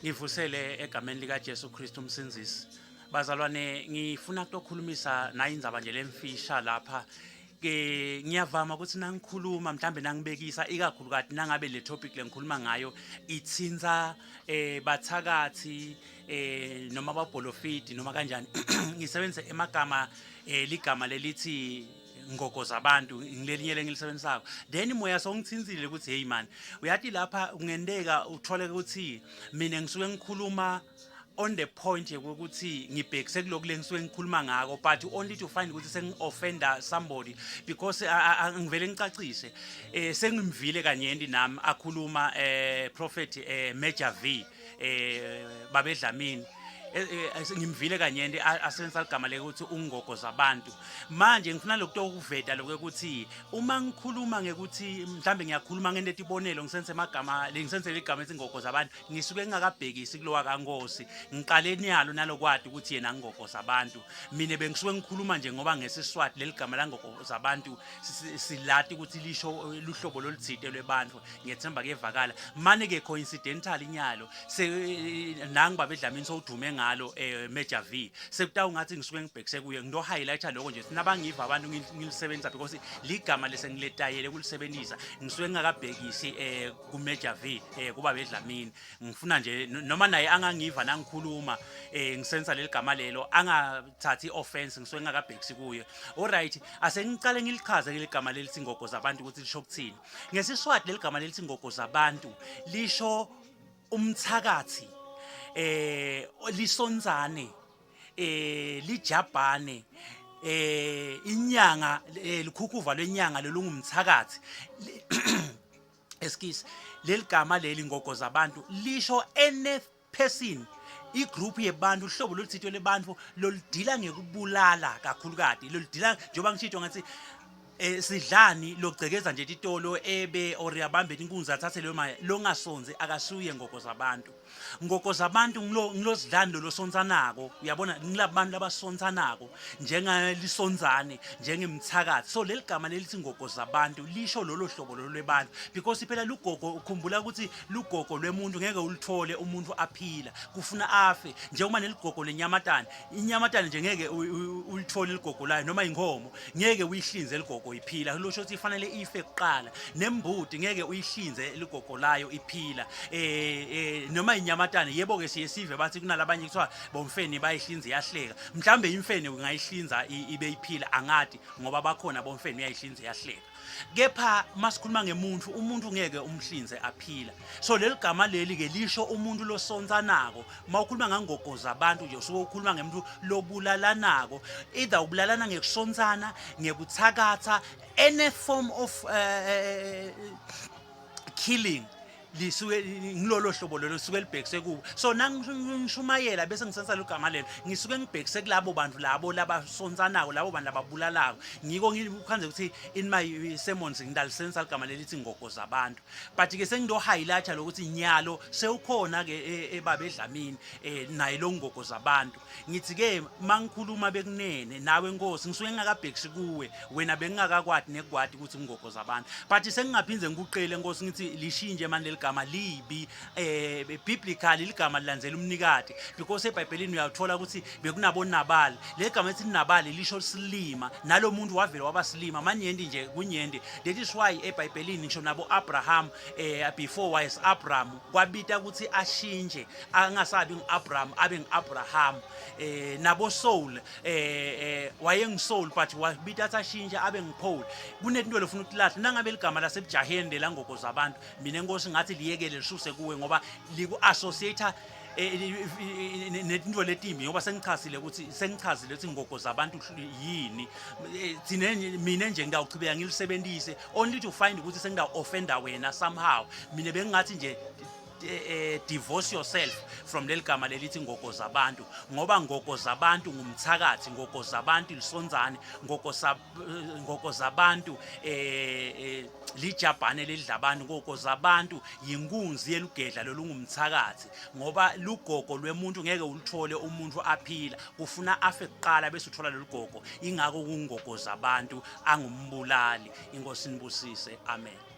Ngivusele egameni lika Jesu Kristu umsindisi. Bazalwane ngifuna ukukhulumisa nayi indzaba nje lemfisha lapha. Ngiyavama ukuthi nangikhuluma mhlambe nangibekisa ikakhulukazi nangabe le topic lengikhuluma ngayo ithinza bathakathi noma ababholofidi noma kanjani. Ngisebenzise emagama ligama lelithi ngoko zabantu ngilelinye lengilisebenzisako then moya songithinzile ukuthi hey man uyathi lapha ungendeka uthole ukuthi mina ngisuke ngikhuluma on the point yokuthi ngibhekise kuloko lengisuke ngikhuluma ngako but only to find ukuthi sengi-offenda somebody because angivele ngicacise sengimvile kanyendi nami akhuluma prophet Major V babedlamini ngimvile kanyendi asebenzisa igama lekuthi ungoko zabantu manje ngifuna lokho ukuveta lokho ukuthi uma ngikhuluma ngekuthi mhlambe ngiyakhuluma ngento etibonelo ngisenze amagama lengisenze igama esingoko zabantu ngisuke ngingakabhekisi kulowa kaNkosi ngiqale nyalo nalokwadi ukuthi yena ngoko zabantu mina bengisuke ngikhuluma nje ngoba ngesiswati leligama langoko zabantu silati ukuthi lisho luhlobo loluthite lwebantu ngiyethemba kuyevakala manje ke coincidental inyalo nangi babedlamini sowudume ngalo Major V sekutawu ngathi ngisuke ngibhekise kuye ngindo highlighter lokho nje sinabangiva abantu ngilisebenza because ligama lesengiletaye kulisebenzisa ngisuke ngingakabhekisi ku Major V kuba bedlamini ngifuna nje noma naye angangiva nangikhuluma ngisenza leligama lelo angathathi offense ngisuke ngingakabhekisi kuye alright asengicale ngilichaze leligama lelithi ngoko zabantu ukuthi lisho ukuthini ngesiswati leligama lelithi ngoko zabantu lisho umthakathi lisonzane lijabhane inyanga likhukhuva lenyanga lolungumthakathi excuse leligama leli ngoko zabantu lisho any person igroup yebantu uhlobo loluthito lebantu lolidila ngekubulala kakhulukati lolidila njengoba ngishito ngathi sidlani logcekeza nje itolo ebe or yabambe inkunzi athathe leyo mali longasonze akasuye ngoko zabantu ngilozidlani losonzanako uyabona ngilabantu abasonzanako njengalisonzane njengemthakathi so leligama lelithi ngoko zabantu lisho lolo hlobo lolwebantu because phela lugogo ukhumbula ukuthi lugogo lwemuntu ngeke ulithole umuntu aphila kufuna afe njengoba neligogo lenyamatane inyamatane nje ngeke ulithole ligogo layo noma ingomo ngeke uyihlinze ligogo iphila lusho ukuthi ifanele ife kuqala nembudi ngeke uyihlinze ligogo layo iphila noma inyamatane yebo ke siyesive bathi kunalabanye kuthiwa bomfeni bayihlinza iyahleka mhlambe imfene ungayihlinza ibe iphila angadi ngoba bakhona bomfeni uyayihlinza iyahleka kepha masikhuluma ngemuntu umuntu ngeke umhlinze aphila so leligama leli ke lisho umuntu losonzanako mawukhuluma ngangoko zabantu nje usuke ukhuluma ngemuntu lobulalanako either ubulalana ngekusonzana ngekuthakatha any form of killing lisuke ngilolo hlobo lelo lisuke libhekise kubo so nangishumayela bese ngisenza ligama lelo ngisuke ngibhekise kulabo bantu labo labasonzanako labo bantu lababulalako ngiko ngikhanze ukuthi in my sermons ngidalisenza ligama lelithi ngoko zabantu but ke sengido highlighter lokuthi nyalo sewukhona ke ebabedlamini naye lo ngoko zabantu ngithi ke mangikhuluma bekunene nawe Nkosi ngisuke ngingakabhekisi kuwe wena bengingakakwadi nekwadi ukuthi ngoko zabantu but sengingaphinze ngikuqele Nkosi ngithi lishinje manje igama libi biblically ligama lilandzela umnikati because eBhayibhelini uyathola ukuthi bekunabona Nabali legama ethi Nabali lisho silima nalomuntu wavela wabasilima manyendi nje kunyendi that is why eBhayibhelini ngisho nabo Abraham before wise Abraham kwabita ukuthi ashinje angasabi ngiAbraham abe ngiAbraham nabo Saul wayengiSaul but wabita atashinje abe ngiPaul kunezinto lofuna ukulahle nangabe ligama lasebujahende la ngoko zabantu mina Nkosi ngathi liyekele lisuse kuwe ngoba liku associator nezinto letimbi ngoba sengichazile ukuthi ngoko zabantu yini thina mina nje ngidawuchibeka ngilisebenzise only to find ukuthi sengidawu offender wena somehow mina bengingathi nje divorce yourself from leligama lelithi ngoko zabantu ngoba ngoko zabantu ngumthakathi ngoko zabantu lisonzane ngoko zabantu lijabhane ledlabantu ngoko zabantu yinkunzi yelugedla lolungumthakathi ngoba lugogo lwemuntu ngeke ulithole umuntu aphila kufuna afe kuqala bese uthola lelugogo ingako kungoko zabantu angumbulali Inkosi nibusise amen.